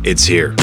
It's here.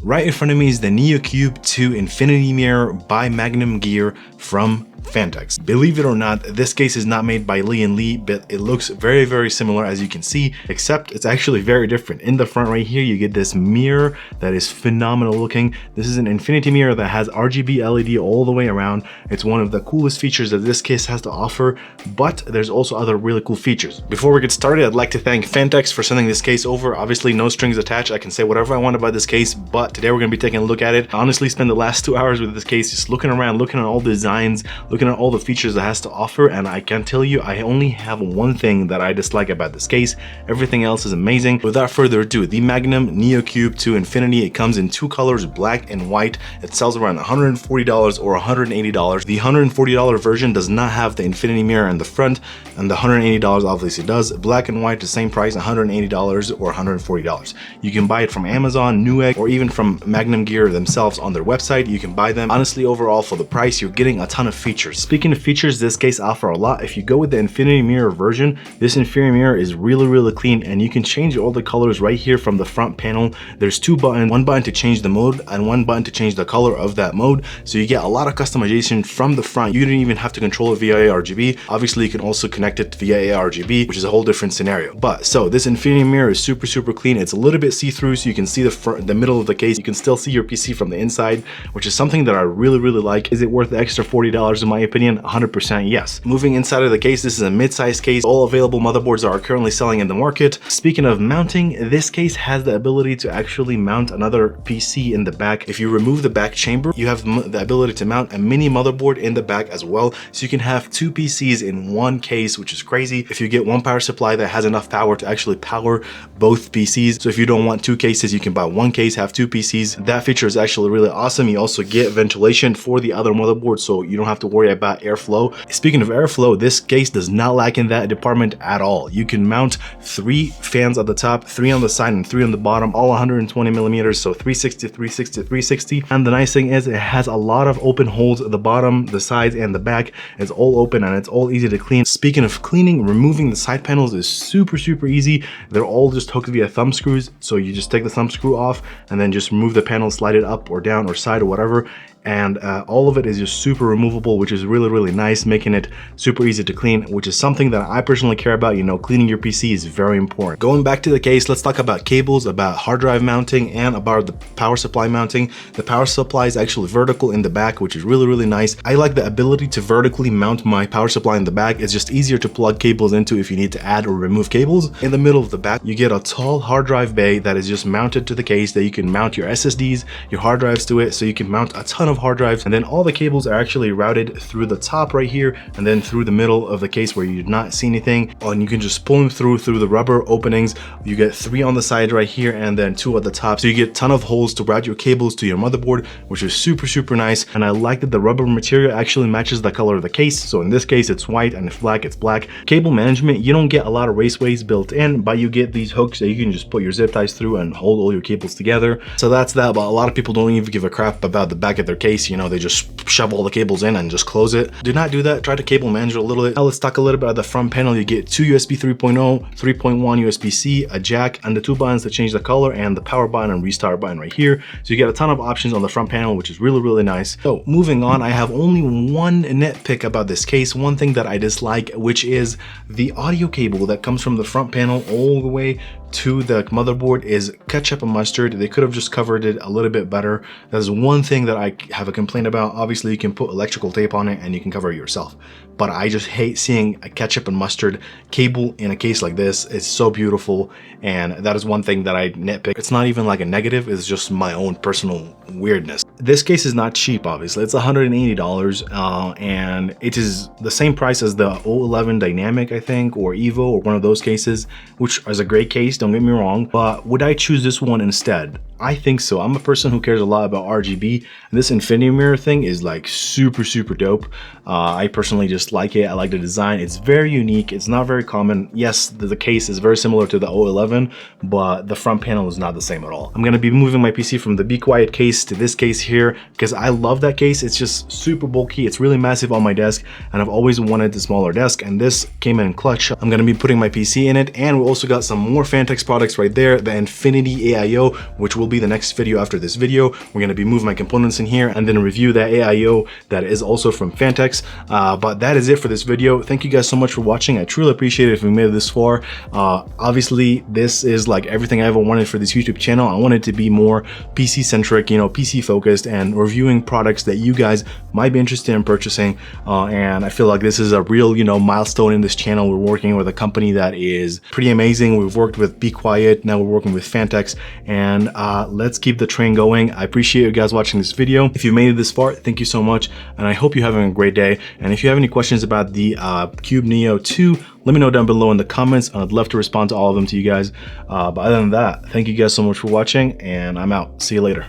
Right in front of me is the Neo Qube 2 Infinity Mirror by MagniumGear from phanteks. Believe it or not, this case is not made by Lee & Lee, but it looks very, very similar as you can see, except it's actually very different. In the front right here, you get this mirror that is phenomenal looking. This is an infinity mirror that has RGB LED all the way around. It's one of the coolest features that this case has to offer, but there's also other really cool features. Before we get started, I'd like to thank phanteks for sending this case over. Obviously, no strings attached. I can say whatever I want about this case, but today we're going to be taking a look at it. I honestly spent the last 2 hours with this case just looking around, looking at all the designs, looking at all the features it has to offer, and I can tell you I only have one thing that I dislike about this case. Everything else is amazing. Without further ado, the Magnium Neo Qube 2 Infinity. It comes in 2 colors, black and white. It sells around $140 or $180. The $140 version does not have the infinity mirror in the front, and the $180 obviously does. Black and white, the same price, $180 or $140. You can buy it from Amazon, Newegg, or even from MagniumGear themselves on their website. You can buy them. Honestly, overall for the price, you're getting a ton of features. Speaking of features, this case offer a lot. If you go with the infinity mirror version, this infinity mirror is really clean, and you can change all the colors right here from the front panel. There's 2 buttons, one button to change the mode and one button to change the color of that mode, so you get a lot of customization from the front. You didn't even have to control it via RGB. Obviously, you can also connect it via RGB, which is a whole different scenario. But so this infinity mirror is super clean. It's a little bit see-through, so you can see the middle of the case. You can still see your PC from the inside, which is something that I really like. Is it worth the extra $40 in my opinion? 100% yes. Moving inside of the case, this is a mid-size case. All available motherboards are currently selling in the market. Speaking of mounting, this case has the ability to actually mount another PC in the back. If you remove the back chamber, you have the ability to mount a mini motherboard in the back as well. So you can have 2 PCs in one case, which is crazy. If you get one power supply that has enough power to actually power both PCs. So if you don't want 2 cases, you can buy 1 case, have 2 PCs. That feature is actually really awesome. You also get ventilation for the other motherboard, so you don't have to worry about airflow. Speaking of airflow, this case does not lack in that department at all. You can mount 3 fans at the top, 3 on the side and 3 on the bottom, all 120 millimeters, so 360, 360, 360. And the nice thing is it has a lot of open holes at the bottom, the sides, and the back. It's all open and it's all easy to clean. Speaking of cleaning, removing the side panels is super easy. They're all just hooked via thumb screws, so you just take the thumb screw off and then just remove the panel, slide it up or down or side or whatever, and all of it is just super removable, which is really nice, making it super easy to clean, which is something that I personally care about. You know, cleaning your PC is very important. Going back to the case, let's talk about cables, about hard drive mounting, and about the power supply mounting. The power supply is actually vertical in the back, which is really nice. I like the ability to vertically mount my power supply in the back. It's just easier to plug cables into if you need to add or remove cables. In the middle of the back, you get a tall hard drive bay that is just mounted to the case, that you can mount your SSDs, your hard drives to it, so you can mount a ton of hard drives. And then all the cables are actually routed through the top right here and then through the middle of the case where you do not see anything, and you can just pull them through the rubber openings. You get 3 on the side right here and then 2 at the top, so you get a ton of holes to route your cables to your motherboard, which is super nice. And I like that the rubber material actually matches the color of the case. So in this case it's white, and if black it's black. Cable management, you don't get a lot of raceways built in, but you get these hooks that you can just put your zip ties through and hold all your cables together. So that's that. But a lot of people don't even give a crap about the back of their case. You know, they just shove all the cables in and just close it. Do not do that. Try to cable manage it a little bit. Now let's talk a little bit about the front panel. You get 2 USB 3.0, 3.1 USB-C, a jack, and the 2 buttons to change the color, and the power button and restart button right here. So you get a ton of options on the front panel, which is really nice. So moving on, I have only one nitpick about this case, one thing that I dislike, which is the audio cable that comes from the front panel all the way to the motherboard is ketchup and mustard. They could have just covered it a little bit better. That is one thing that I have a complaint about. Obviously, you can put electrical tape on it and you can cover it yourself, but I just hate seeing a ketchup and mustard cable in a case like this. It's so beautiful, and that is one thing that I nitpick. It's not even like a negative, it's just my own personal weirdness. This case is not cheap, obviously. It's $180, and it is the same price as the 011 Dynamic, I think, or Evo, or one of those cases, which is a great case, don't get me wrong, but would I choose this one instead? I think so. I'm a person who cares a lot about RGB, and this infinity mirror thing is like super dope. I personally just like it. I like the design. It's very unique. It's not very common. Yes, the case is very similar to the O11, but the front panel is not the same at all. I'm gonna be moving my PC from the Be Quiet case to this case here because I love that case. It's just super bulky. It's really massive on my desk, and I've always wanted a smaller desk, and this came in clutch. I'm gonna be putting my PC in it, and we also got some more phanteks products right there, the Infinity AIO, which will be the next video after this video. We're gonna be moving my components in here and then review that AIO that is also from phanteks. But that is it for this video. Thank you guys so much for watching. I truly appreciate it if you made it this far. Obviously, this is like everything I ever wanted for this YouTube channel. I wanted to be more PC centric, you know, PC focused, and reviewing products that you guys might be interested in purchasing. And I feel like this is a real, you know, milestone in this channel. We're working with a company that is pretty amazing. We've worked with Be Quiet, now we're working with phanteks, and let's keep the train going. I appreciate you guys watching this video. If you made it this far, thank you so much, and I hope you're having a great day. And if you have any questions about the Qube Neo 2, let me know down below in the comments. I'd love to respond to all of them to you guys. But other than that, thank you guys so much for watching, and I'm out. See you later.